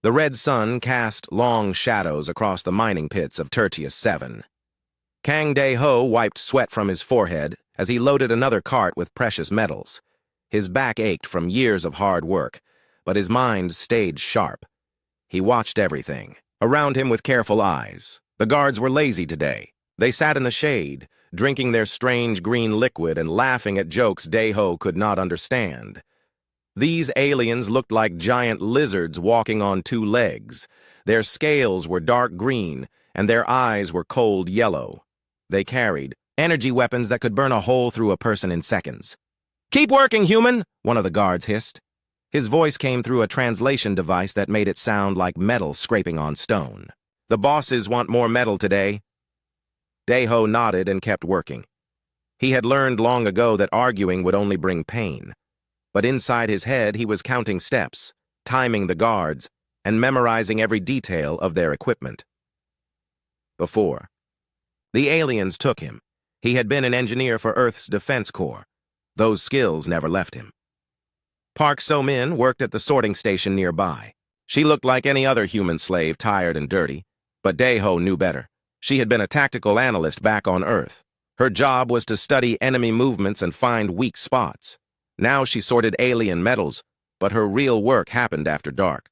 The red sun cast long shadows across the mining pits of Tertius 7. Kang Dae-ho wiped sweat from his forehead as he loaded another cart with precious metals. His back ached from years of hard work, but his mind stayed sharp. He watched everything, around him with careful eyes. The guards were lazy today. They sat in the shade, drinking their strange green liquid and laughing at jokes Dae-ho could not understand. These aliens looked like giant lizards walking on two legs. Their scales were dark green, and their eyes were cold yellow. They carried energy weapons that could burn a hole through a person in seconds. "Keep working, human!" one of the guards hissed. His voice came through a translation device that made it sound like metal scraping on stone. "The bosses want more metal today." Dae-ho nodded and kept working. He had learned long ago that arguing would only bring pain. But inside his head he was counting steps, timing the guards, and memorizing every detail of their equipment. Before, the aliens took him. He had been an engineer for Earth's Defense Corps. Those skills never left him. Park So-min worked at the sorting station nearby. She looked like any other human slave, tired and dirty. But Dae-ho knew better. She had been a tactical analyst back on Earth. Her job was to study enemy movements and find weak spots. Now she sorted alien metals, but her real work happened after dark.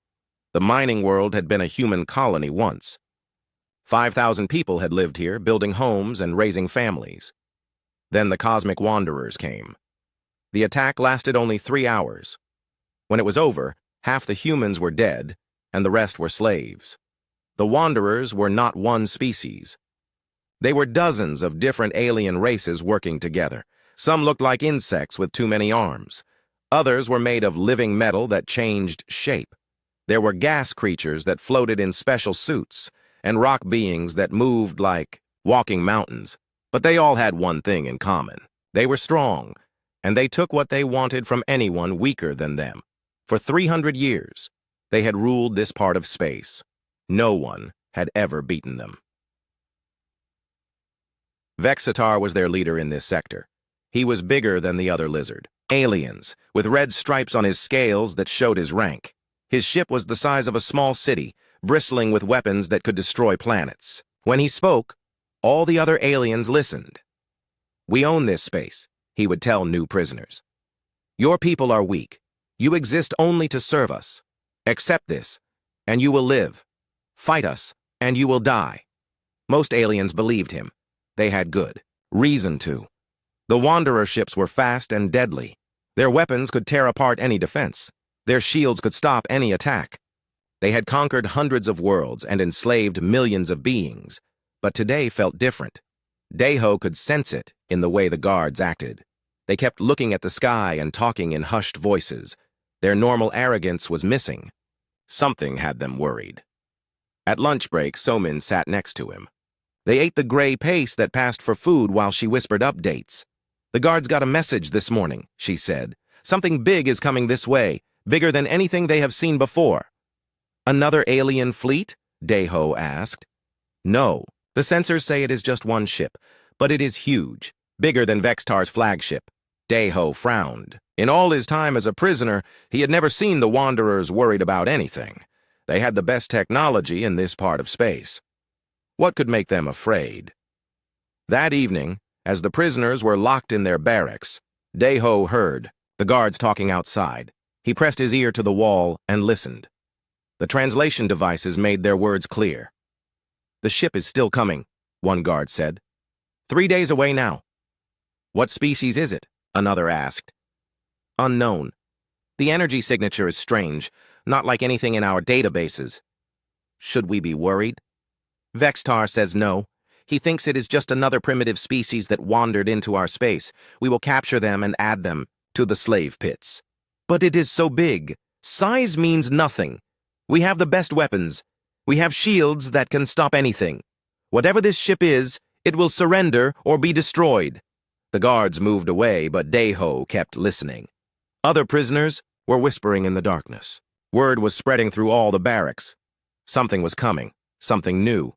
The mining world had been a human colony once. 5,000 people had lived here, building homes and raising families. Then the cosmic wanderers came. The attack lasted only 3 hours. When it was over, half the humans were dead, and the rest were slaves. The wanderers were not one species. They were dozens of different alien races working together. Some looked like insects with too many arms. Others were made of living metal that changed shape. There were gas creatures that floated in special suits, and rock beings that moved like walking mountains. But they all had one thing in common. They were strong, and they took what they wanted from anyone weaker than them. For 300 years, they had ruled this part of space. No one had ever beaten them. Vexitar was their leader in this sector. He was bigger than the other lizard. Aliens, with red stripes on his scales that showed his rank. His ship was the size of a small city, bristling with weapons that could destroy planets. When he spoke, all the other aliens listened. "We own this space," he would tell new prisoners. "Your people are weak. You exist only to serve us. Accept this, and you will live. Fight us, and you will die." Most aliens believed him. They had good reason to. The Wanderer ships were fast and deadly. Their weapons could tear apart any defense. Their shields could stop any attack. They had conquered hundreds of worlds and enslaved millions of beings, but today felt different. Dae-ho could sense it in the way the guards acted. They kept looking at the sky and talking in hushed voices. Their normal arrogance was missing. Something had them worried. At lunch break, So-min sat next to him. They ate the gray paste that passed for food while she whispered updates. "The guards got a message this morning," she said. "Something big is coming this way, bigger than anything they have seen before." "Another alien fleet?" Dae-ho asked. "No. The sensors say it is just one ship, but it is huge, bigger than Vexitar's flagship." Dae-ho frowned. In all his time as a prisoner, he had never seen the Wanderers worried about anything. They had the best technology in this part of space. What could make them afraid? That evening, as the prisoners were locked in their barracks, Dae-ho heard the guards talking outside. He pressed his ear to the wall and listened. The translation devices made their words clear. "The ship is still coming," one guard said. 3 days away now." "What species is it?" another asked. "Unknown. The energy signature is strange, not like anything in our databases." "Should we be worried?" "Vexitar says no. He thinks it is just another primitive species that wandered into our space. We will capture them and add them to the slave pits." "But it is so big. Size means nothing. We have the best weapons. We have shields that can stop anything. Whatever this ship is, it will surrender or be destroyed." The guards moved away, but Dae-ho kept listening. Other prisoners were whispering in the darkness. Word was spreading through all the barracks. Something was coming, something new.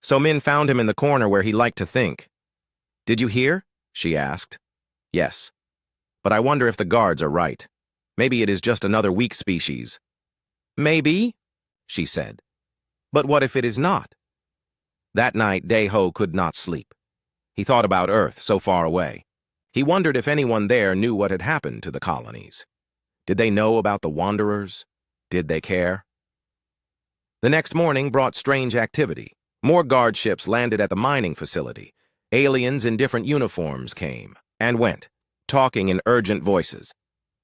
So-min found him in the corner where he liked to think. "Did you hear?" she asked. "Yes. But I wonder if the guards are right. Maybe it is just another weak species." "Maybe. she said. But what if it is not? That night, Dae-ho could not sleep. He thought about Earth so far away. He wondered if anyone there knew what had happened to the colonies. Did they know about the Wanderers? Did they care? The next morning brought strange activity. More guard ships landed at the mining facility. Aliens in different uniforms came and went, talking in urgent voices.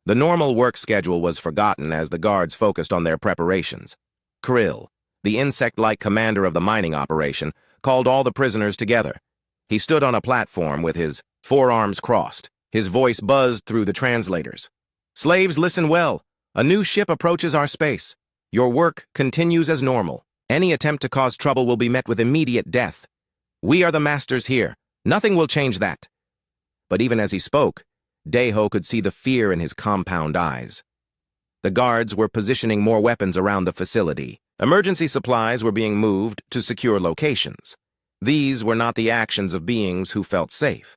The normal work schedule was forgotten as the guards focused on their preparations. Krill, the insect-like commander of the mining operation, called all the prisoners together. He stood on a platform with his forearms crossed. His voice buzzed through the translators. "Slaves, listen well. A new ship approaches our space. Your work continues as normal. Any attempt to cause trouble will be met with immediate death. We are the masters here. Nothing will change that." But even as he spoke, Dae-ho could see the fear in his compound eyes. The guards were positioning more weapons around the facility. Emergency supplies were being moved to secure locations. These were not the actions of beings who felt safe.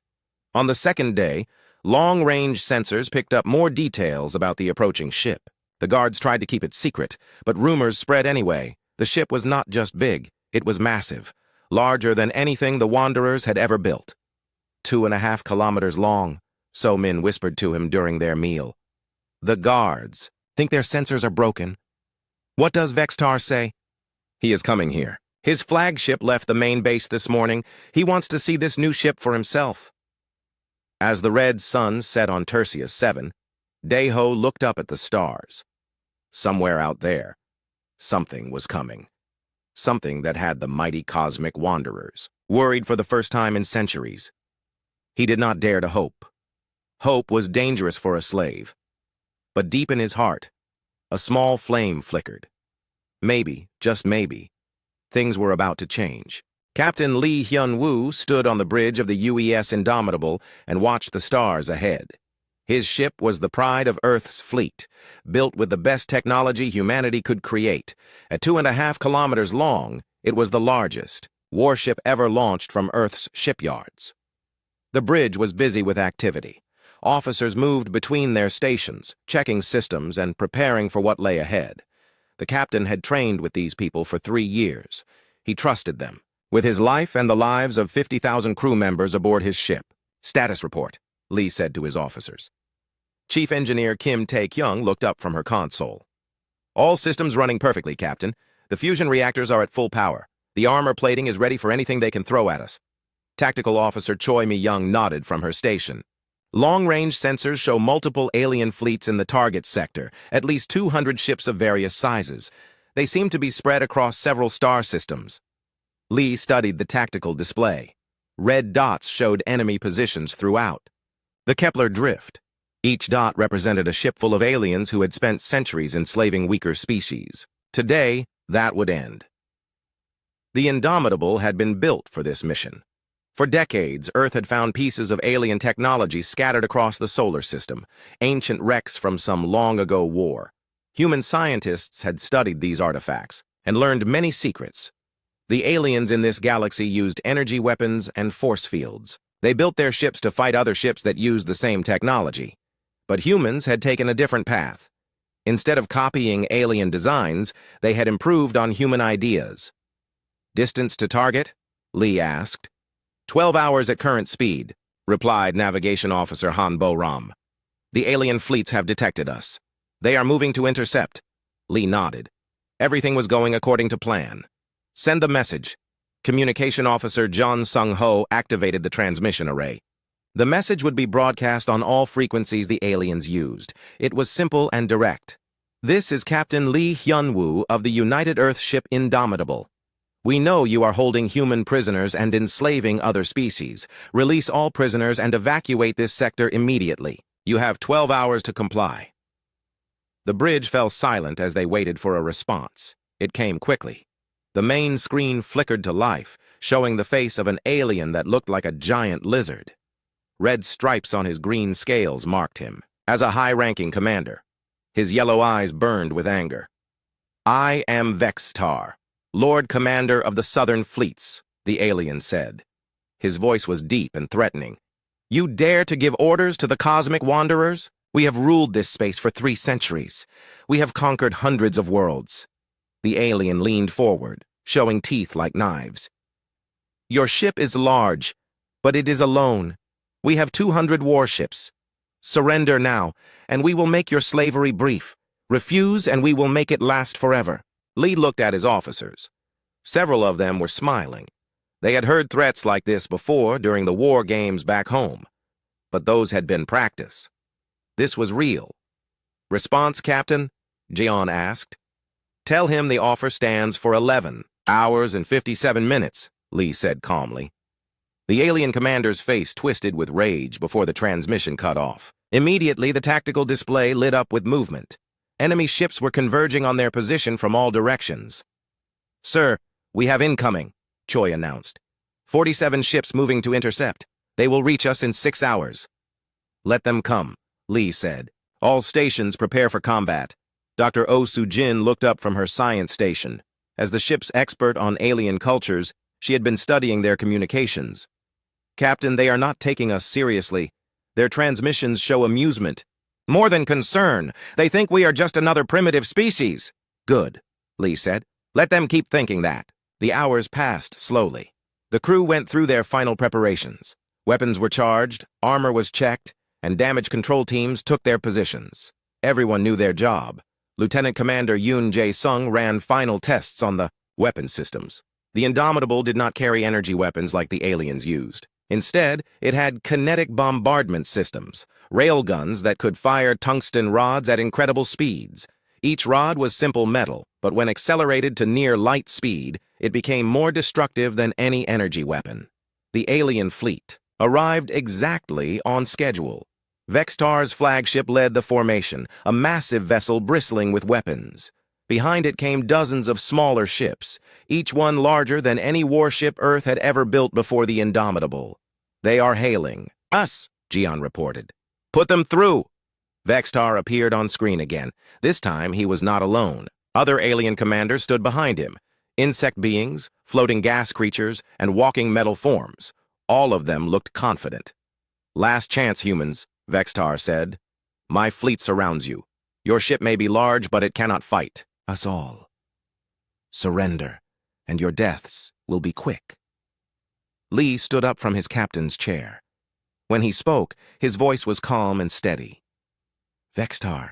On the second day, long-range sensors picked up more details about the approaching ship. The guards tried to keep it secret, but rumors spread anyway. The ship was not just big, it was massive, larger than anything the Wanderers had ever built. 2.5 kilometers long, so Min whispered to him during their meal. The guards think their sensors are broken. What does Vextar say? He is coming here. His flagship left the main base this morning. He wants to see this new ship for himself. As the red sun set on Tertius 7, Dae-ho looked up at the stars. Somewhere out there, something was coming. Something that had the mighty cosmic wanderers, worried for the first time in centuries. He did not dare to hope. Hope was dangerous for a slave. But deep in his heart, a small flame flickered. Maybe, just maybe, things were about to change. Captain Lee Hyun-woo stood on the bridge of the UES Indomitable and watched the stars ahead. His ship was the pride of Earth's fleet, built with the best technology humanity could create. At 2.5 kilometers long, it was the largest warship ever launched from Earth's shipyards. The bridge was busy with activity. Officers moved between their stations, checking systems and preparing for what lay ahead. The captain had trained with these people for 3 years. He trusted them, with his life and the lives of 50,000 crew members aboard his ship. "Status report," Lee said to his officers. Chief Engineer Kim Tae-kyung looked up from her console. "All systems running perfectly, Captain. The fusion reactors are at full power. The armor plating is ready for anything they can throw at us." Tactical Officer Choi Mi-young nodded from her station. "Long-range sensors show multiple alien fleets in the target sector, at least 200 ships of various sizes. They seem to be spread across several star systems." Lee studied the tactical display. Red dots showed enemy positions throughout. The Kepler drift. Each dot represented a ship full of aliens who had spent centuries enslaving weaker species. Today, that would end. The Indomitable had been built for this mission. For decades, Earth had found pieces of alien technology scattered across the solar system, ancient wrecks from some long-ago war. Human scientists had studied these artifacts and learned many secrets. The aliens in this galaxy used energy weapons and force fields. They built their ships to fight other ships that used the same technology. But humans had taken a different path. Instead of copying alien designs, they had improved on human ideas. "Distance to target?" Lee asked. 12 hours at current speed, replied Navigation Officer Han Bo-ram. "The alien fleets have detected us. They are moving to intercept." Lee nodded. Everything was going according to plan. "Send the message." Communication Officer John Sung-ho activated the transmission array. The message would be broadcast on all frequencies the aliens used. It was simple and direct. "This is Captain Lee Hyun-woo of the United Earth ship Indomitable. We know you are holding human prisoners and enslaving other species. Release all prisoners and evacuate this sector immediately. You have 12 hours to comply." The bridge fell silent as they waited for a response. It came quickly. The main screen flickered to life, showing the face of an alien that looked like a giant lizard. Red stripes on his green scales marked him as a high-ranking commander. His yellow eyes burned with anger. "I am Vextar, Lord Commander of the Southern Fleets," the alien said. His voice was deep and threatening. "You dare to give orders to the cosmic wanderers? We have ruled this space for 3 centuries. We have conquered hundreds of worlds. The alien leaned forward, showing teeth like knives. Your ship is large, but it is alone. We have 200 warships. Surrender now, and we will make your slavery brief. Refuse, and we will make it last forever. Lee looked at his officers. Several of them were smiling. They had heard threats like this before during the war games back home. But those had been practice. This was real. Response, Captain? Jian asked. Tell him the offer stands for 11 hours and 57 minutes, Lee said calmly. The alien commander's face twisted with rage before the transmission cut off. Immediately, the tactical display lit up with movement. Enemy ships were converging on their position from all directions. Sir, we have incoming, Choi announced. 47 ships moving to intercept. They will reach us in 6 hours. Let them come, Lee said. All stations prepare for combat. Dr. Oh Soo-jin looked up from her science station. As the ship's expert on alien cultures, she had been studying their communications. Captain, they are not taking us seriously. Their transmissions show amusement. More than concern. They think we are just another primitive species. Good, Lee said. Let them keep thinking that. The hours passed slowly. The crew went through their final preparations. Weapons were charged, armor was checked, and damage control teams took their positions. Everyone knew their job. Lieutenant Commander Yoon Jae-sung ran final tests on the weapon systems. The Indomitable did not carry energy weapons like the aliens used. Instead, it had kinetic bombardment systems, railguns that could fire tungsten rods at incredible speeds. Each rod was simple metal, but when accelerated to near light speed, it became more destructive than any energy weapon. The alien fleet arrived exactly on schedule. Vextar's flagship led the formation, a massive vessel bristling with weapons. Behind it came dozens of smaller ships, each one larger than any warship Earth had ever built before the Indomitable. They are hailing us, Jian reported. Put them through. Vextar appeared on screen again. This time he was not alone. Other alien commanders stood behind him. Insect beings, floating gas creatures, and walking metal forms. All of them looked confident. Last chance, humans, Vextar said. My fleet surrounds you. Your ship may be large, but it cannot fight us all. Surrender, and your deaths will be quick. Lee stood up from his captain's chair. When he spoke, his voice was calm and steady. Vextar,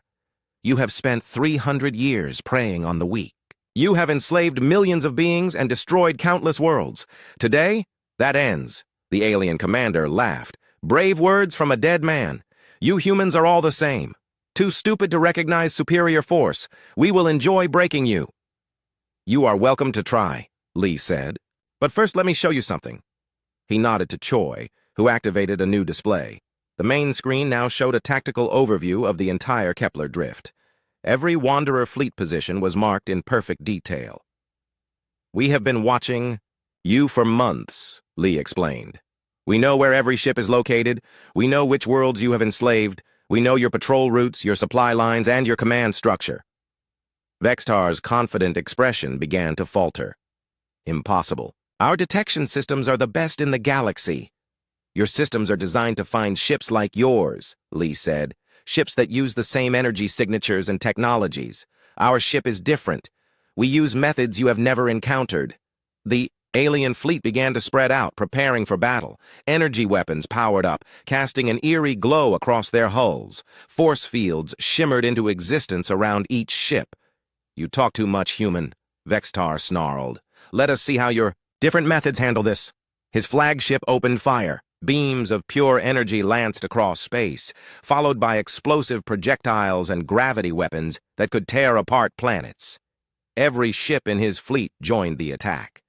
you have spent 300 years preying on the weak. You have enslaved millions of beings and destroyed countless worlds. Today, that ends. The alien commander laughed. Brave words from a dead man. You humans are all the same. Too stupid to recognize superior force. We will enjoy breaking you. You are welcome to try, Lee said. But first let me show you something. He nodded to Choi, who activated a new display. The main screen now showed a tactical overview of the entire Kepler drift. Every Wanderer fleet position was marked in perfect detail. We have been watching you for months, Lee explained. We know where every ship is located. We know which worlds you have enslaved. We know your patrol routes, your supply lines, and your command structure. Vextar's confident expression began to falter. Impossible. Our detection systems are the best in the galaxy. Your systems are designed to find ships like yours, Lee said. Ships that use the same energy signatures and technologies. Our ship is different. We use methods you have never encountered. The alien fleet began to spread out, preparing for battle. Energy weapons powered up, casting an eerie glow across their hulls. Force fields shimmered into existence around each ship. You talk too much, human, Vextar snarled. Let us see how your different methods handle this. His flagship opened fire. Beams of pure energy lanced across space, followed by explosive projectiles and gravity weapons that could tear apart planets. Every ship in his fleet joined the attack.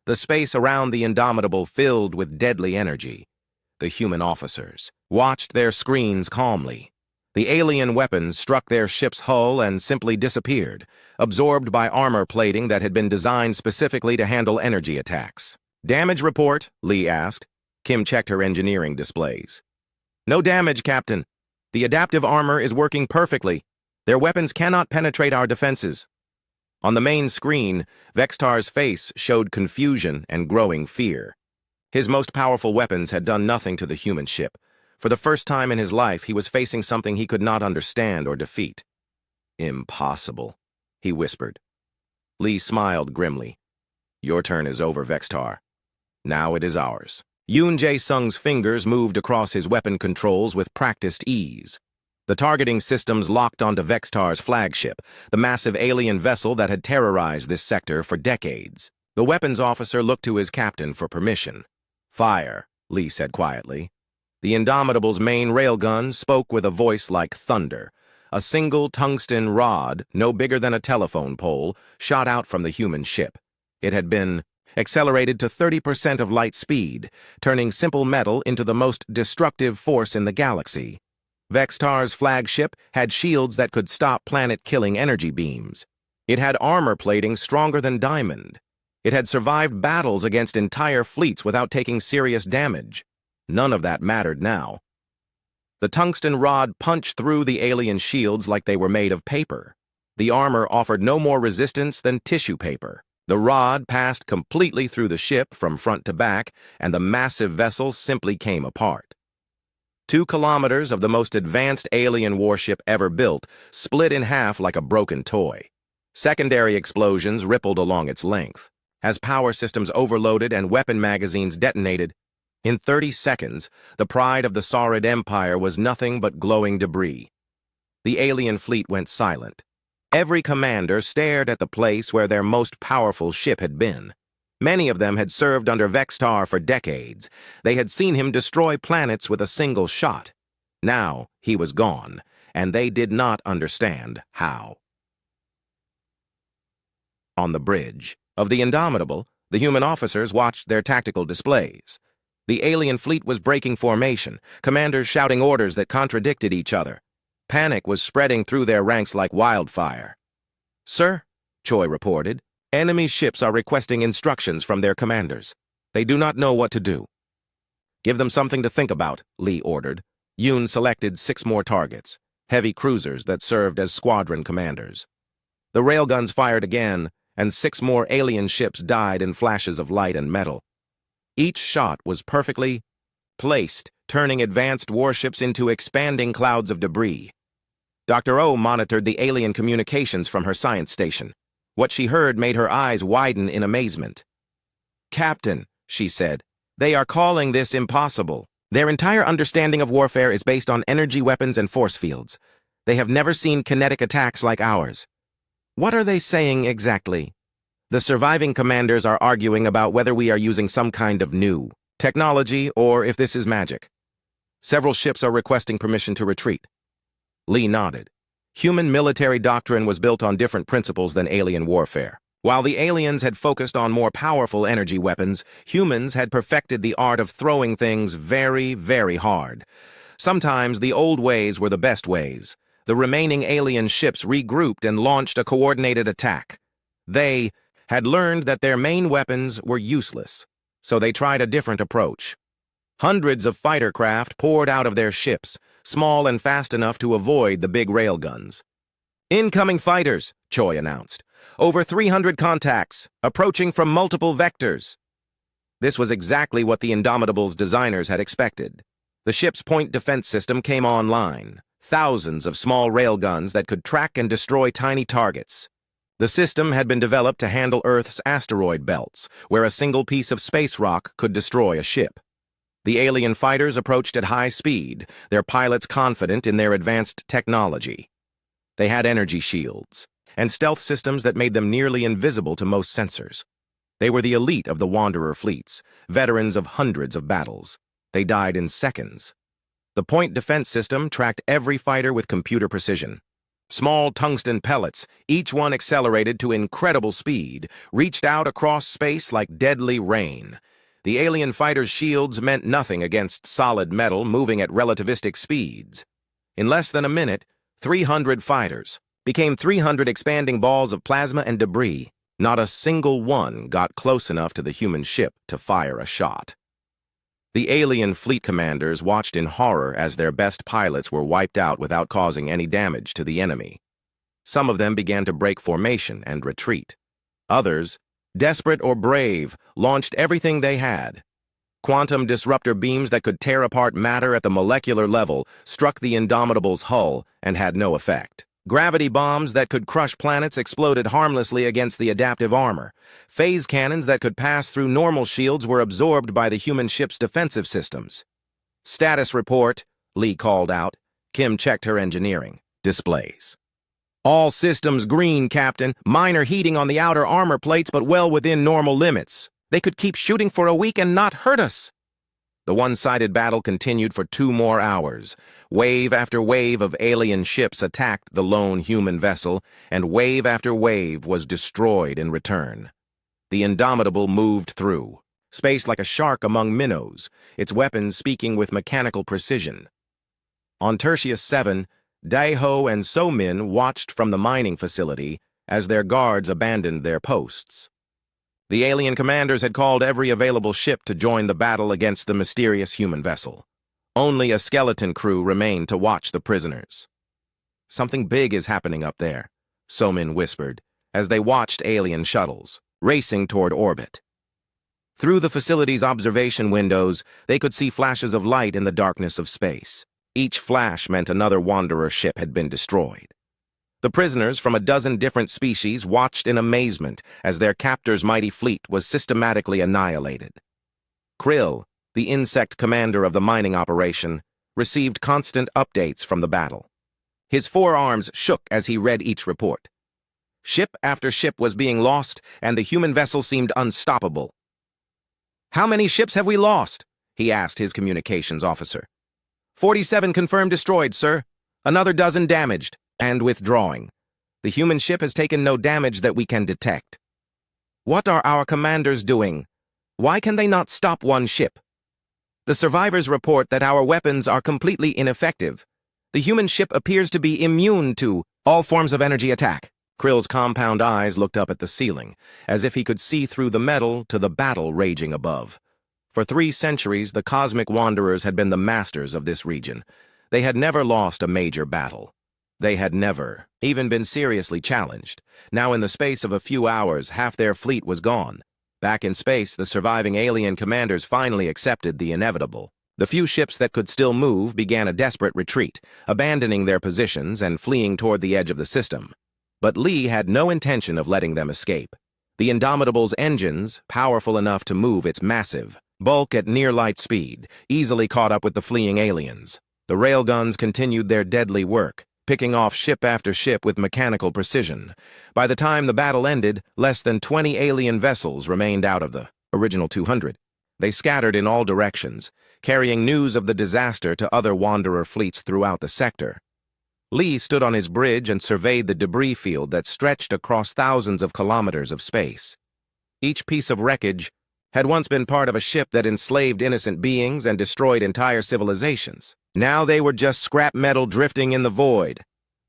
The space around the Indomitable filled with deadly energy. The human officers watched their screens calmly. The alien weapons struck their ship's hull and simply disappeared, absorbed by armor plating that had been designed specifically to handle energy attacks. Damage report, Lee asked. Kim checked her engineering displays. No damage, Captain. The adaptive armor is working perfectly. Their weapons cannot penetrate our defenses. On the main screen, Vextar's face showed confusion and growing fear. His most powerful weapons had done nothing to the human ship. For the first time in his life, he was facing something he could not understand or defeat. Impossible, he whispered. Lee smiled grimly. Your turn is over, Vextar. Now it is ours. Yoon Jae-sung's fingers moved across his weapon controls with practiced ease. The targeting systems locked onto Vextar's flagship, the massive alien vessel that had terrorized this sector for decades. The weapons officer looked to his captain for permission. Fire, Lee said quietly. The Indomitable's main railgun spoke with a voice like thunder. A single tungsten rod, no bigger than a telephone pole, shot out from the human ship. It had been accelerated to 30% of light speed, turning simple metal into the most destructive force in the galaxy. Vextar's flagship had shields that could stop planet-killing energy beams. It had armor plating stronger than diamond. It had survived battles against entire fleets without taking serious damage. None of that mattered now. The tungsten rod punched through the alien shields like they were made of paper. The armor offered no more resistance than tissue paper. The rod passed completely through the ship from front to back, and the massive vessel simply came apart. 2 kilometers of the most advanced alien warship ever built split in half like a broken toy. Secondary explosions rippled along its length. As power systems overloaded and weapon magazines detonated, in 30 seconds, the pride of the Saurid Empire was nothing but glowing debris. The alien fleet went silent. Every commander stared at the place where their most powerful ship had been. Many of them had served under Vextar for decades. They had seen him destroy planets with a single shot. Now he was gone, and they did not understand how. On the bridge of the Indomitable, the human officers watched their tactical displays. The alien fleet was breaking formation, commanders shouting orders that contradicted each other. Panic was spreading through their ranks like wildfire. Sir, Choi reported, enemy ships are requesting instructions from their commanders. They do not know what to do. Give them something to think about, Lee ordered. Yoon selected 6 more targets, heavy cruisers that served as squadron commanders. The railguns fired again, and 6 more alien ships died in flashes of light and metal. Each shot was perfectly placed, turning advanced warships into expanding clouds of debris. Dr. O monitored the alien communications from her science station. What she heard made her eyes widen in amazement. Captain, she said, they are calling this impossible. Their entire understanding of warfare is based on energy weapons and force fields. They have never seen kinetic attacks like ours. What are they saying exactly? The surviving commanders are arguing about whether we are using some kind of new technology or if this is magic. Several ships are requesting permission to retreat. Lee nodded. Human military doctrine was built on different principles than alien warfare. While the aliens had focused on more powerful energy weapons, humans had perfected the art of throwing things very, very hard. Sometimes the old ways were the best ways. The remaining alien ships regrouped and launched a coordinated attack. They had learned that their main weapons were useless, so they tried a different approach. Hundreds of fighter craft poured out of their ships, small and fast enough to avoid the big railguns. Incoming fighters, Choi announced. Over 300 contacts, approaching from multiple vectors. This was exactly what the Indomitable's designers had expected. The ship's point defense system came online. Thousands of small railguns that could track and destroy tiny targets. The system had been developed to handle Earth's asteroid belts, where a single piece of space rock could destroy a ship. The alien fighters approached at high speed, their pilots confident in their advanced technology. They had energy shields and stealth systems that made them nearly invisible to most sensors. They were the elite of the Wanderer fleets, veterans of hundreds of battles. They died in seconds. The point defense system tracked every fighter with computer precision. Small tungsten pellets, each one accelerated to incredible speed, reached out across space like deadly rain. The alien fighters' shields meant nothing against solid metal moving at relativistic speeds. In less than a minute, 300 fighters became 300 expanding balls of plasma and debris. Not a single one got close enough to the human ship to fire a shot. The alien fleet commanders watched in horror as their best pilots were wiped out without causing any damage to the enemy. Some of them began to break formation and retreat. Others, desperate or brave, launched everything they had. Quantum disruptor beams that could tear apart matter at the molecular level struck the Indomitable's hull and had no effect. Gravity bombs that could crush planets exploded harmlessly against the adaptive armor. Phase cannons that could pass through normal shields were absorbed by the human ship's defensive systems. "Status report," Lee called out. Kim checked her engineering displays. "All systems green, Captain. Minor heating on the outer armor plates, but well within normal limits. They could keep shooting for a week and not hurt us." The one-sided battle continued for 2 more hours. Wave after wave of alien ships attacked the lone human vessel, and wave after wave was destroyed in return. The Indomitable moved through, space like a shark among minnows, its weapons speaking with mechanical precision. On Tertius 7, Daeho and So-Min watched from the mining facility as their guards abandoned their posts. The alien commanders had called every available ship to join the battle against the mysterious human vessel. Only a skeleton crew remained to watch the prisoners. "Something big is happening up there," So-Min whispered, as they watched alien shuttles, racing toward orbit. Through the facility's observation windows, they could see flashes of light in the darkness of space. Each flash meant another Wanderer ship had been destroyed. The prisoners from a dozen different species watched in amazement as their captor's mighty fleet was systematically annihilated. Krill, the insect commander of the mining operation, received constant updates from the battle. His forearms shook as he read each report. Ship after ship was being lost, and the human vessel seemed unstoppable. "How many ships have we lost?" he asked his communications officer. 47 confirmed destroyed, sir. Another dozen damaged and withdrawing. The human ship has taken no damage that we can detect. What are our commanders doing? Why can they not stop one ship? The survivors report that our weapons are completely ineffective. The human ship appears to be immune to all forms of energy attack. Krill's compound eyes looked up at the ceiling, as if he could see through the metal to the battle raging above. For 3 centuries, the Cosmic Wanderers had been the masters of this region. They had never lost a major battle. They had never even been seriously challenged. Now, in the space of a few hours, half their fleet was gone. Back in space, the surviving alien commanders finally accepted the inevitable. The few ships that could still move began a desperate retreat, abandoning their positions and fleeing toward the edge of the system. But Lee had no intention of letting them escape. The Indomitable's engines, powerful enough to move its massive bulk at near-light speed, easily caught up with the fleeing aliens. The railguns continued their deadly work, picking off ship after ship with mechanical precision. By the time the battle ended, less than 20 alien vessels remained out of the original 200. They scattered in all directions, carrying news of the disaster to other Wanderer fleets throughout the sector. Lee stood on his bridge and surveyed the debris field that stretched across thousands of kilometers of space. Each piece of wreckage had once been part of a ship that enslaved innocent beings and destroyed entire civilizations. Now they were just scrap metal drifting in the void.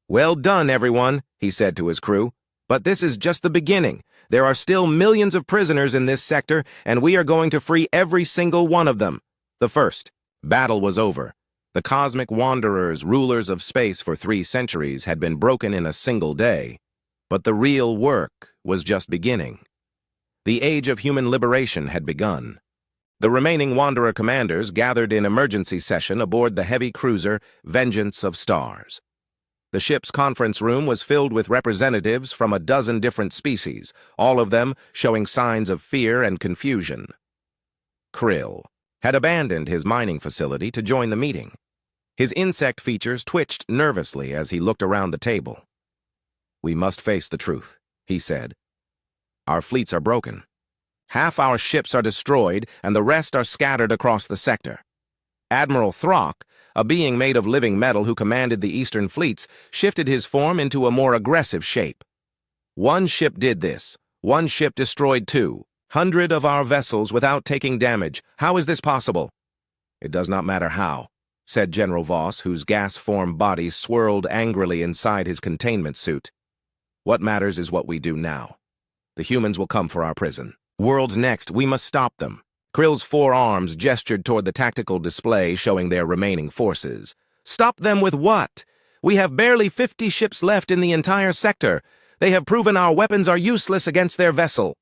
"Well done, everyone," he said to his crew. "But this is just the beginning. There are still millions of prisoners in this sector, and we are going to free every single one of them." The first battle was over. The Cosmic Wanderers, rulers of space for 3 centuries, had been broken in a single day. But the real work was just beginning. The age of human liberation had begun. The remaining Wanderer commanders gathered in emergency session aboard the heavy cruiser Vengeance of Stars. The ship's conference room was filled with representatives from a dozen different species, all of them showing signs of fear and confusion. Krill had abandoned his mining facility to join the meeting. His insect features twitched nervously as he looked around the table. "We must face the truth," he said. "Our fleets are broken. Half our ships are destroyed, and the rest are scattered across the sector." Admiral Throck, a being made of living metal who commanded the eastern fleets, shifted his form into a more aggressive shape. "One ship did this. One ship destroyed 200 of our vessels without taking damage. How is this possible?" "It does not matter how," said General Voss, whose gas-formed body swirled angrily inside his containment suit. "What matters is what we do now. The humans will come for our prison. World's next, we must stop them." Krill's forearms gestured toward the tactical display showing their remaining forces. "Stop them with what? We have barely 50 ships left in the entire sector. They have proven our weapons are useless against their vessel."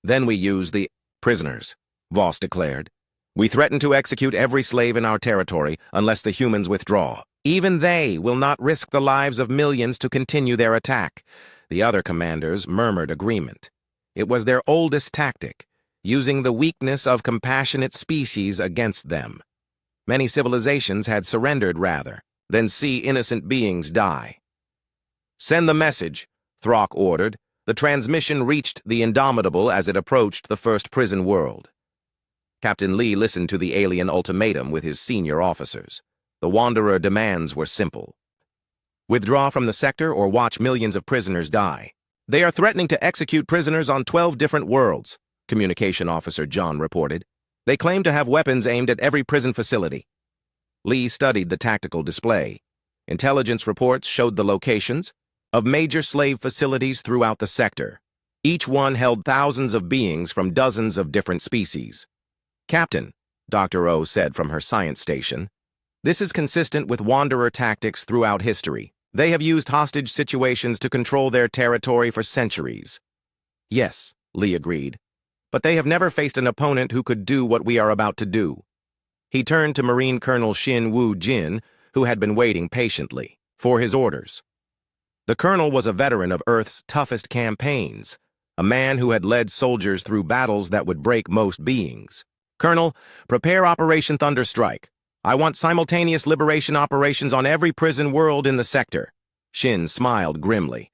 "Then we use the prisoners," Voss declared. We threaten to execute every slave in our territory unless the humans withdraw. Even they will not risk the lives of millions to continue their attack. The other commanders murmured agreement. It was their oldest tactic, using the weakness of compassionate species against them. Many civilizations had surrendered rather than see innocent beings die. "Send the message," Throck ordered. The transmission reached the Indomitable as it approached the first prison world. Captain Lee listened to the alien ultimatum with his senior officers. The Wanderer demands were simple. Withdraw from the sector or watch millions of prisoners die. They are threatening to execute prisoners on 12 different worlds, Communication Officer John reported. They claim to have weapons aimed at every prison facility. Lee studied the tactical display. Intelligence reports showed the locations of major slave facilities throughout the sector. Each one held thousands of beings from dozens of different species. "Captain," Dr. O said from her science station, "this is consistent with Wanderer tactics throughout history. They have used hostage situations to control their territory for centuries." "Yes," Lee agreed, "but they have never faced an opponent who could do what we are about to do." He turned to Marine Colonel Shin Woo-jin, who had been waiting patiently for his orders. The colonel was a veteran of Earth's toughest campaigns, a man who had led soldiers through battles that would break most beings. "Colonel, prepare Operation Thunderstrike. I want simultaneous liberation operations on every prison world in the sector." Shin smiled grimly.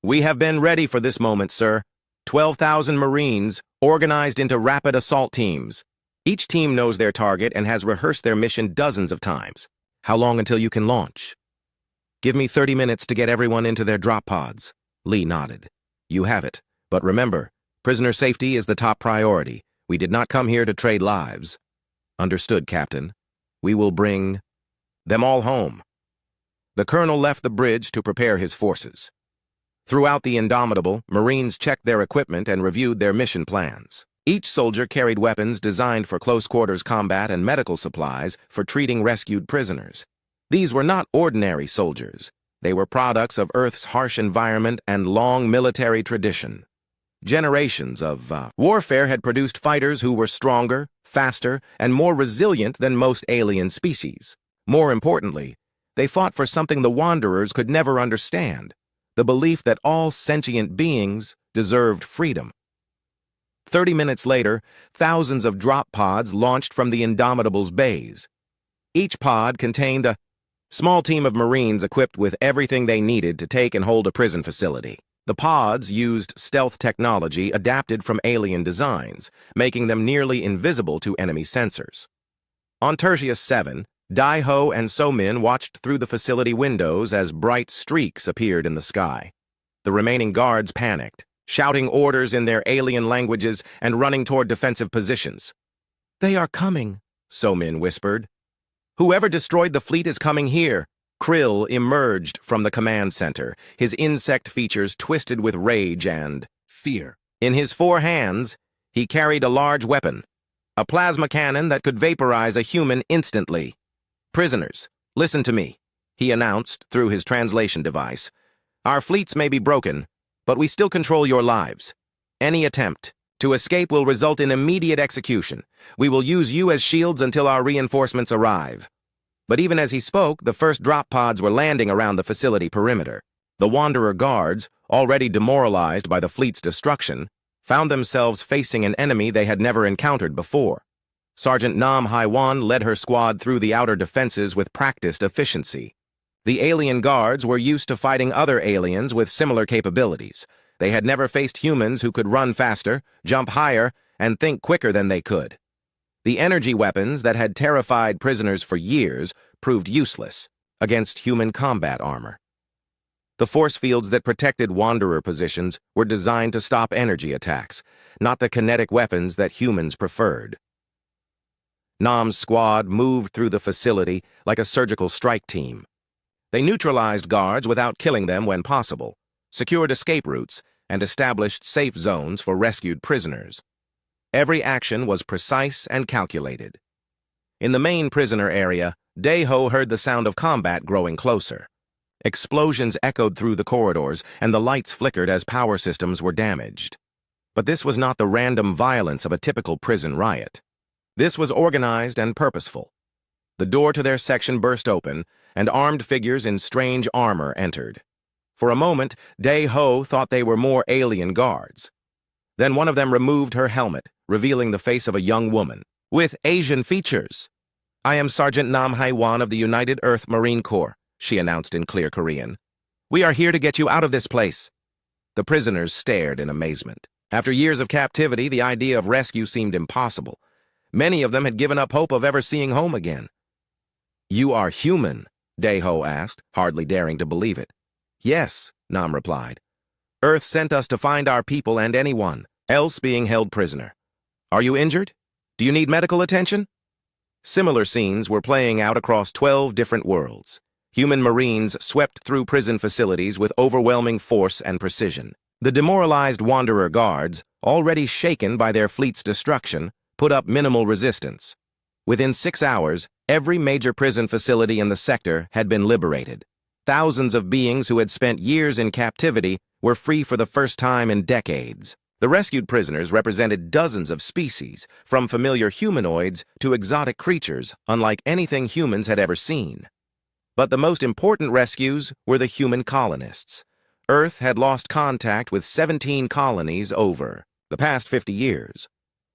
"We have been ready for this moment, sir. 12,000 Marines, organized into rapid assault teams. Each team knows their target and has rehearsed their mission dozens of times. How long until you can launch?" "Give me 30 minutes to get everyone into their drop pods." Lee nodded. "You have it. But remember, prisoner safety is the top priority. We did not come here to trade lives." "Understood, Captain. We will bring them all home." The colonel left the bridge to prepare his forces. Throughout the Indomitable, Marines checked their equipment and reviewed their mission plans. Each soldier carried weapons designed for close-quarters combat and medical supplies for treating rescued prisoners. These were not ordinary soldiers. They were products of Earth's harsh environment and long military tradition. Generations of warfare had produced fighters who were stronger, faster, and more resilient than most alien species. More importantly, they fought for something the Wanderers could never understand: the belief that all sentient beings deserved freedom. 30 minutes later, thousands of drop pods launched from the Indomitable's bays. Each pod contained a small team of Marines equipped with everything they needed to take and hold a prison facility. The pods used stealth technology adapted from alien designs, making them nearly invisible to enemy sensors. On Tertius 7, Dai-Ho and So-min watched through the facility windows as bright streaks appeared in the sky. The remaining guards panicked, shouting orders in their alien languages and running toward defensive positions. "They are coming," So-min whispered. "Whoever destroyed the fleet is coming here." Krill emerged from the command center, his insect features twisted with rage and fear. In his 4 hands, he carried a large weapon, a plasma cannon that could vaporize a human instantly. "Prisoners, listen to me," he announced through his translation device. "Our fleets may be broken, but we still control your lives. Any attempt to escape will result in immediate execution. We will use you as shields until our reinforcements arrive." But even as he spoke, the first drop pods were landing around the facility perimeter. The Wanderer guards, already demoralized by the fleet's destruction, found themselves facing an enemy they had never encountered before. Sergeant Nam Haiwan led her squad through the outer defenses with practiced efficiency. The alien guards were used to fighting other aliens with similar capabilities. They had never faced humans who could run faster, jump higher, and think quicker than they could. The energy weapons that had terrified prisoners for years proved useless against human combat armor. The force fields that protected Wanderer positions were designed to stop energy attacks, not the kinetic weapons that humans preferred. Nam's squad moved through the facility like a surgical strike team. They neutralized guards without killing them when possible, secured escape routes, and established safe zones for rescued prisoners. Every action was precise and calculated. In the main prisoner area, Dai-Ho heard the sound of combat growing closer. Explosions echoed through the corridors, and the lights flickered as power systems were damaged. But this was not the random violence of a typical prison riot. This was organized and purposeful. The door to their section burst open, and armed figures in strange armor entered. For a moment, Dae-ho thought they were more alien guards. Then one of them removed her helmet, revealing the face of a young woman with Asian features. "I am Sergeant Nam Hai-wan of the United Earth Marine Corps," she announced in clear Korean. "We are here to get you out of this place." The prisoners stared in amazement. After years of captivity, the idea of rescue seemed impossible. Many of them had given up hope of ever seeing home again. "You are human?" Dae-ho asked, hardly daring to believe it. "Yes," Nam replied. "Earth sent us to find our people and anyone else being held prisoner. Are you injured? Do you need medical attention?" Similar scenes were playing out across 12 different worlds. Human Marines swept through prison facilities with overwhelming force and precision. The demoralized Wanderer guards, already shaken by their fleet's destruction, put up minimal resistance. Within 6 hours, every major prison facility in the sector had been liberated. Thousands of beings who had spent years in captivity were free for the first time in decades. The rescued prisoners represented dozens of species, from familiar humanoids to exotic creatures unlike anything humans had ever seen. But the most important rescues were the human colonists. Earth had lost contact with 17 colonies over the past 50 years.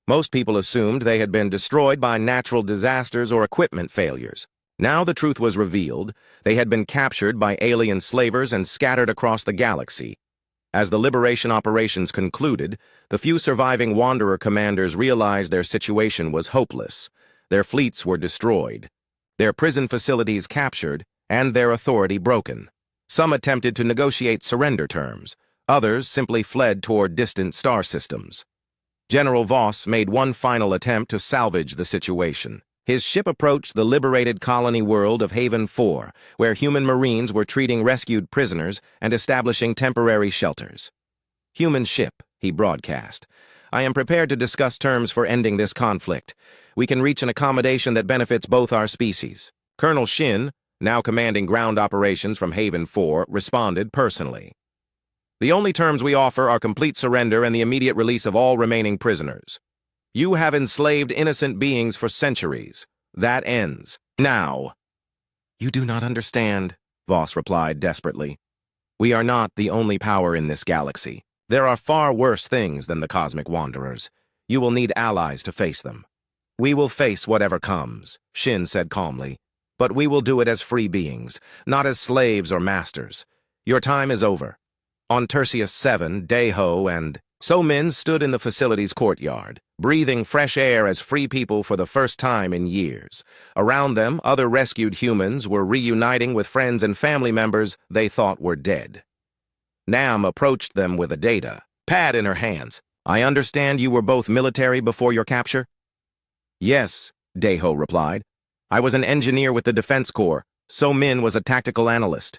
Most people assumed they had been destroyed by natural disasters or equipment failures. Now the truth was revealed. They had been captured by alien slavers and scattered across the galaxy. As the liberation operations concluded, the few surviving Wanderer commanders realized their situation was hopeless. Their fleets were destroyed, their prison facilities captured, and their authority broken. Some attempted to negotiate surrender terms. Others simply fled toward distant star systems. General Voss made one final attempt to salvage the situation. His ship approached the liberated colony world of Haven 4, where human Marines were treating rescued prisoners and establishing temporary shelters. "Human ship," he broadcast. "I am prepared to discuss terms for ending this conflict. We can reach an accommodation that benefits both our species." Colonel Shin, now commanding ground operations from Haven 4, responded personally. "The only terms we offer are complete surrender and the immediate release of all remaining prisoners. You have enslaved innocent beings for centuries. That ends now." "You do not understand," Voss replied desperately. "We are not the only power in this galaxy. There are far worse things than the cosmic wanderers. You will need allies to face them." "We will face whatever comes," Shin said calmly. "But we will do it as free beings, not as slaves or masters. Your time is over." On Tertius 7, Dae-ho and So-min stood in the facility's courtyard, breathing fresh air as free people for the first time in years. Around them, other rescued humans were reuniting with friends and family members they thought were dead. Nam approached them with a data pad in her hands. "I understand you were both military before your capture?" "Yes," Dae-ho replied. "I was an engineer with the Defense Corps. So-min was a tactical analyst.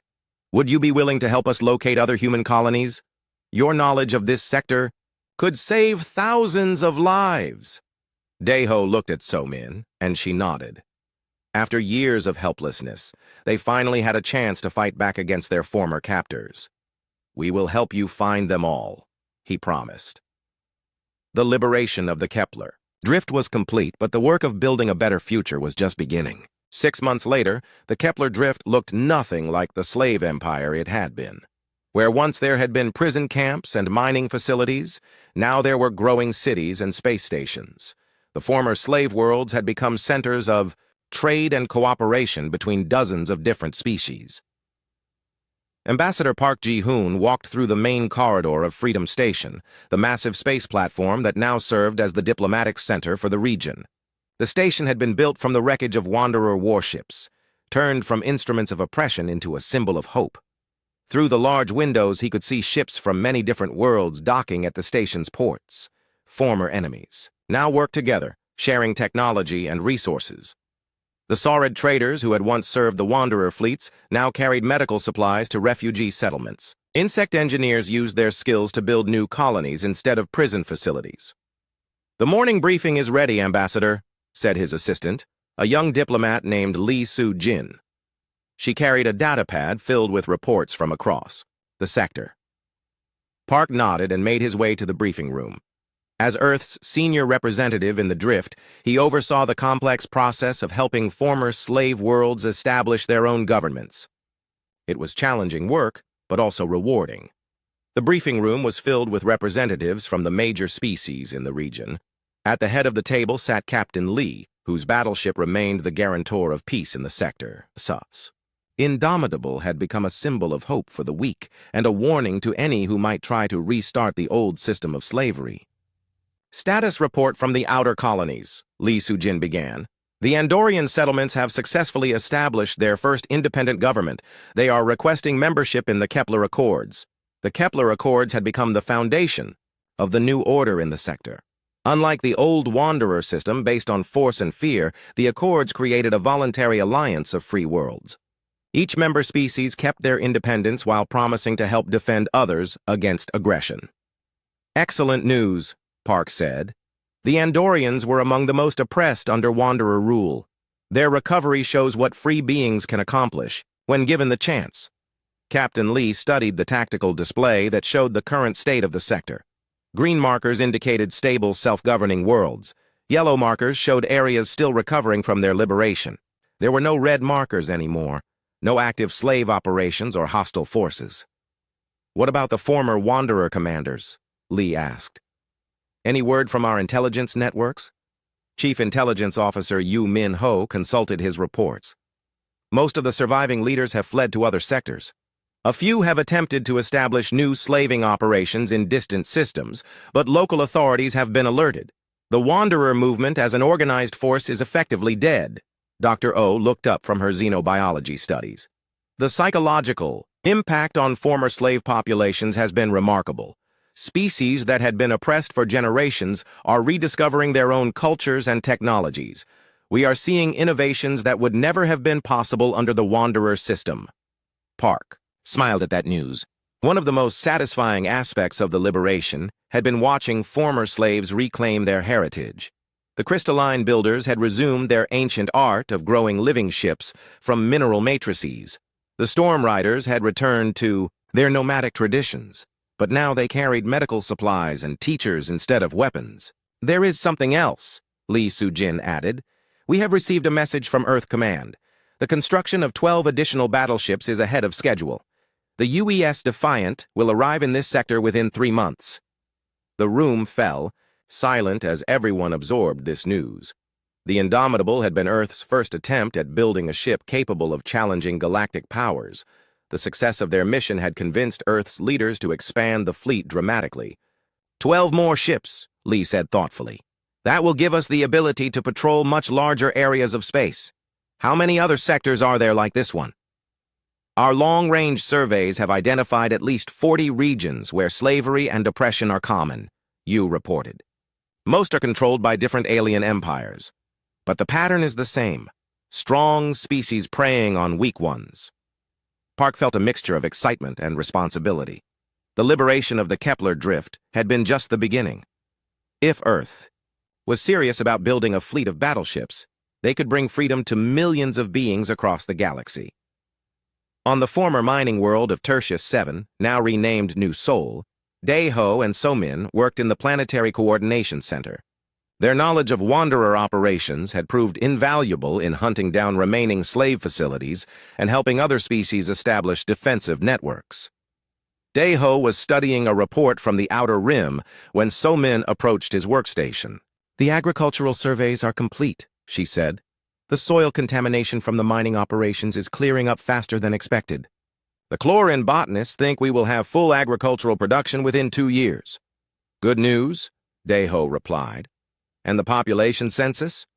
Would you be willing to help us locate other human colonies? Your knowledge of this sector could save thousands of lives." Dae-ho looked at So-min, and she nodded. After years of helplessness, they finally had a chance to fight back against their former captors. "We will help you find them all," he promised. The liberation of the Kepler. Drift was complete, but the work of building a better future was just beginning. 6 months later, the Kepler drift looked nothing like the slave empire it had been. Where once there had been prison camps and mining facilities, now there were growing cities and space stations. The former slave worlds had become centers of trade and cooperation between dozens of different species. Ambassador Park Ji-hoon walked through the main corridor of Freedom Station, the massive space platform that now served as the diplomatic center for the region. The station had been built from the wreckage of Wanderer warships, turned from instruments of oppression into a symbol of hope. Through the large windows, he could see ships from many different worlds docking at the station's ports. Former enemies now worked together, sharing technology and resources. The Saurid traders who had once served the Wanderer fleets now carried medical supplies to refugee settlements. Insect engineers used their skills to build new colonies instead of prison facilities. "The morning briefing is ready, Ambassador," said his assistant, a young diplomat named Lee Soo-jin. She carried a datapad filled with reports from across the sector. Park nodded and made his way to the briefing room. As Earth's senior representative in the drift, he oversaw the complex process of helping former slave worlds establish their own governments. It was challenging work, but also rewarding. The briefing room was filled with representatives from the major species in the region. At the head of the table sat Captain Lee, whose battleship remained the guarantor of peace in the sector, SUS. Indomitable had become a symbol of hope for the weak and a warning to any who might try to restart the old system of slavery. Status report from the outer colonies, Lee Sujin began. The Andorian settlements have successfully established their first independent government. They are requesting membership in the Kepler Accords. The Kepler Accords had become the foundation of the new order in the sector. Unlike the old Wanderer system based on force and fear, the Accords created a voluntary alliance of free worlds. Each member species kept their independence while promising to help defend others against aggression. Excellent news, Park said. The Andorians were among the most oppressed under Wanderer rule. Their recovery shows what free beings can accomplish when given the chance. Captain Lee studied the tactical display that showed the current state of the sector. Green markers indicated stable, self-governing worlds. Yellow markers showed areas still recovering from their liberation. There were no red markers anymore, no active slave operations or hostile forces. What about the former Wanderer commanders? Lee asked. Any word from our intelligence networks? Chief Intelligence Officer Yu Min Ho consulted his reports. Most of the surviving leaders have fled to other sectors. A few have attempted to establish new slaving operations in distant systems, but local authorities have been alerted. The Wanderer movement as an organized force is effectively dead. Dr. O looked up from her xenobiology studies. The psychological impact on former slave populations has been remarkable. Species that had been oppressed for generations are rediscovering their own cultures and technologies. We are seeing innovations that would never have been possible under the Wanderer system. Park smiled at that news. One of the most satisfying aspects of the liberation had been watching former slaves reclaim their heritage. The crystalline builders had resumed their ancient art of growing living ships from mineral matrices. The storm riders had returned to their nomadic traditions, but now they carried medical supplies and teachers instead of weapons. There is something else, Lee Sujin added. We have received a message from Earth Command. The construction of 12 additional battleships is ahead of schedule. The UES Defiant will arrive in this sector within 3 months. The room fell, silent as everyone absorbed this news. The Indomitable had been Earth's first attempt at building a ship capable of challenging galactic powers. The success of their mission had convinced Earth's leaders to expand the fleet dramatically. 12 more ships, Lee said thoughtfully. That will give us the ability to patrol much larger areas of space. How many other sectors are there like this one? Our long-range surveys have identified at least 40 regions where slavery and oppression are common, Yu reported. Most are controlled by different alien empires. But the pattern is the same. Strong species preying on weak ones. Park felt a mixture of excitement and responsibility. The liberation of the Kepler drift had been just the beginning. If Earth was serious about building a fleet of battleships, they could bring freedom to millions of beings across the galaxy. On the former mining world of Tertius 7, now renamed New Sol, Daeho and Somin worked in the Planetary Coordination Center. Their knowledge of Wanderer operations had proved invaluable in hunting down remaining slave facilities and helping other species establish defensive networks. Daeho was studying a report from the Outer Rim when Somin approached his workstation. The agricultural surveys are complete, she said. The soil contamination from the mining operations is clearing up faster than expected. The Chlorin botanists think we will have full agricultural production within 2 years. Good news, Daeho replied. And the population census?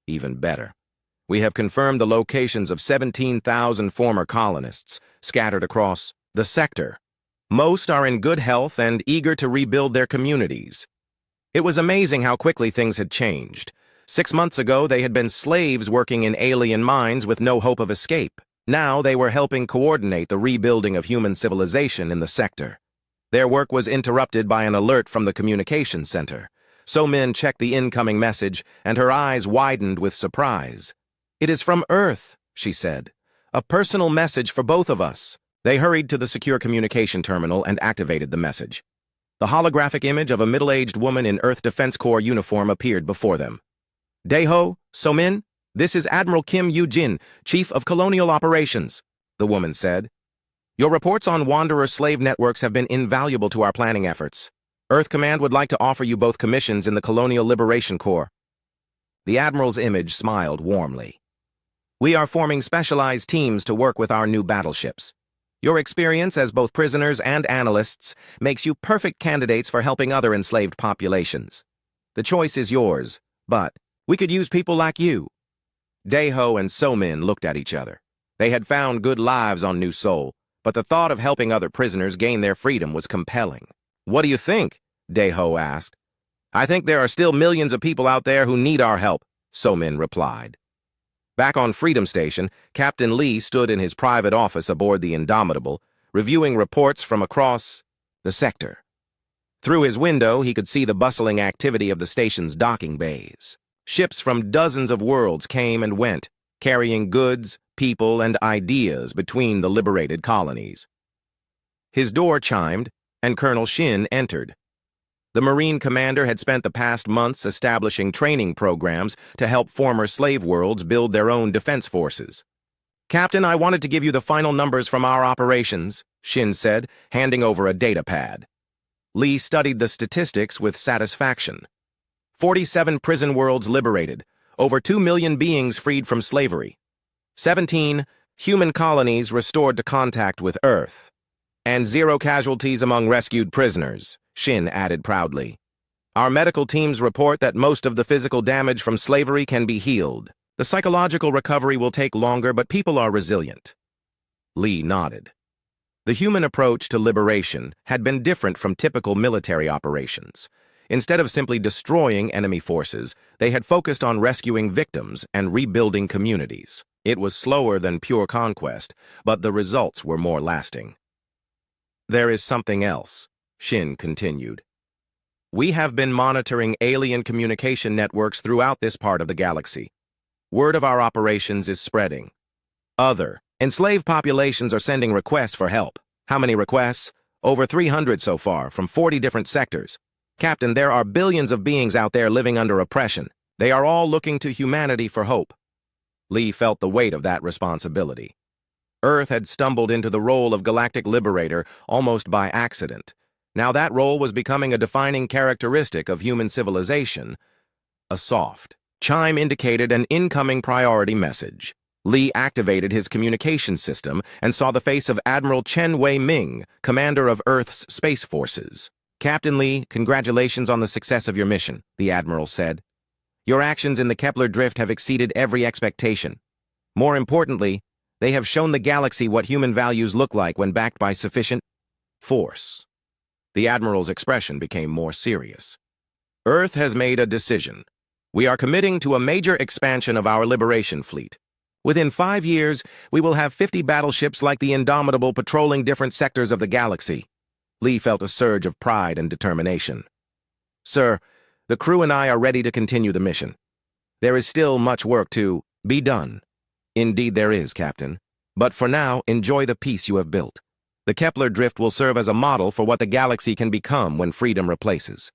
Even better. We have confirmed the locations of 17,000 former colonists scattered across the sector. Most are in good health and eager to rebuild their communities. It was amazing how quickly things had changed. 6 months ago, they had been slaves working in alien mines with no hope of escape. Now they were helping coordinate the rebuilding of human civilization in the sector. Their work was interrupted by an alert from the communications center. Somin checked the incoming message, and her eyes widened with surprise. It is from Earth, she said. A personal message for both of us. They hurried to the secure communication terminal and activated the message. The holographic image of a middle-aged woman in Earth Defense Corps uniform appeared before them. Daeho, Somin, this is Admiral Kim Yu-jin, Chief of Colonial Operations, the woman said. Your reports on Wanderer slave networks have been invaluable to our planning efforts. Earth Command would like to offer you both commissions in the Colonial Liberation Corps. The Admiral's image smiled warmly. We are forming specialized teams to work with our new battleships. Your experience as both prisoners and analysts makes you perfect candidates for helping other enslaved populations. The choice is yours, but we could use people like you. Daeho and Somin looked at each other. They had found good lives on New Seoul, but the thought of helping other prisoners gain their freedom was compelling. What do you think? Daeho asked. I think there are still millions of people out there who need our help, Somin replied. Back on Freedom Station, Captain Lee stood in his private office aboard the Indomitable, reviewing reports from across the sector. Through his window, he could see the bustling activity of the station's docking bays. Ships from dozens of worlds came and went, carrying goods, people, and ideas between the liberated colonies. His door chimed, and Colonel Shin entered. The Marine commander had spent the past months establishing training programs to help former slave worlds build their own defense forces. Captain, I wanted to give you the final numbers from our operations, Shin said, handing over a data pad. Lee studied the statistics with satisfaction. 47 prison worlds liberated, over 2 million beings freed from slavery. 17 human colonies restored to contact with Earth. And 0 casualties among rescued prisoners, Shin added proudly. Our medical teams report that most of the physical damage from slavery can be healed. The psychological recovery will take longer, but people are resilient. Lee nodded. The human approach to liberation had been different from typical military operations. Instead of simply destroying enemy forces, they had focused on rescuing victims and rebuilding communities. It was slower than pure conquest, but the results were more lasting. There is something else, Shin continued. We have been monitoring alien communication networks throughout this part of the galaxy. Word of our operations is spreading. Other enslaved populations are sending requests for help. How many requests? Over 300 so far, from 40 different sectors. Captain, there are billions of beings out there living under oppression. They are all looking to humanity for hope. Lee felt the weight of that responsibility. Earth had stumbled into the role of Galactic Liberator almost by accident. Now that role was becoming a defining characteristic of human civilization. A soft chime indicated an incoming priority message. Lee activated his communication system and saw the face of Admiral Chen Wei-Ming, commander of Earth's Space Forces. Captain Lee, congratulations on the success of your mission, the Admiral said. Your actions in the Kepler Drift have exceeded every expectation. More importantly, they have shown the galaxy what human values look like when backed by sufficient force. The Admiral's expression became more serious. Earth has made a decision. We are committing to a major expansion of our liberation fleet. Within 5 years, we will have 50 battleships like the Indomitable patrolling different sectors of the galaxy. Lee felt a surge of pride and determination. Sir, the crew and I are ready to continue the mission. There is still much work to be done. Indeed there is, Captain. But for now, enjoy the peace you have built. The Kepler Drift will serve as a model for what the galaxy can become when freedom replaces